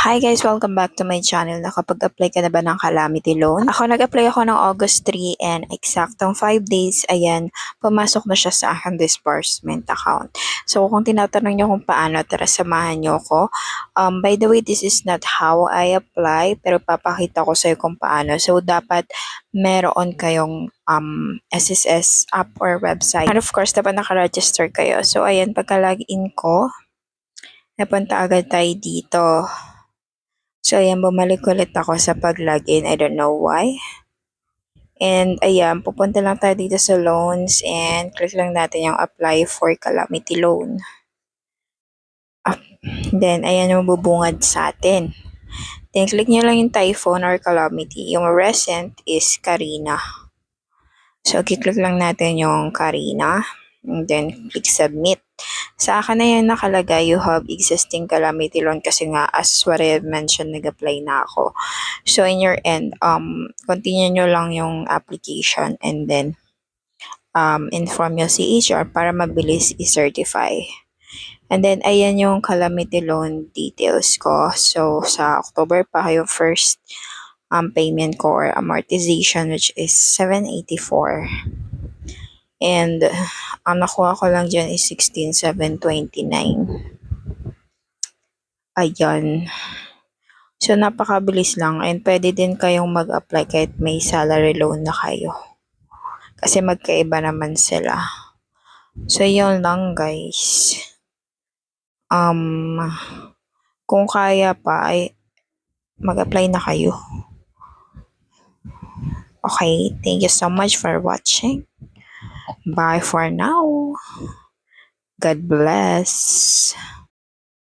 Hi guys! Welcome back to my channel. Nakapag-apply ka na ba ng calamity loan? Ako nag-apply ako ng August 3 and eksaktong 5 days, ayan, pumasok na siya sa aking disbursement account. So kung tinatanong niyo kung paano, tara samahan niyo ako. By the way, this is not how I apply, pero papakita ko sa'yo kung paano. So dapat meron kayong SSS app or website. And of course, dapat nakaregister kayo. So ayan, pagka-login ko, napunta agad tayo dito. So, ayan, bumalik ulit ako sa pag-login. I don't know why. And, ayan, pupunta lang tayo dito sa loans and click lang natin yung apply for calamity loan. Then, ayan yung bubungad sa atin. Then, click nyo lang yung typhoon or calamity. Yung recent is Karina. So, click lang natin yung Karina. And then, click submit. Sa akin na yan nakalagay, you have existing calamity loan kasi nga as what I mentioned, nag-apply na ako. So in your end, continue nyo lang yung application and then inform yung CHR para mabilis i-certify. And then ayan yung calamity loan details ko. So sa October pa yung first payment ko or amortization which is 784. And ang nakuha ko lang dyan is 16,729. Ayan. So, napakabilis lang and pwede din kayong mag-apply kahit may salary loan na kayo. Kasi magkaiba naman sila. So, yun lang guys. Kung kaya pa ay mag-apply na kayo. Okay, thank you so much for watching. Bye for now. God bless.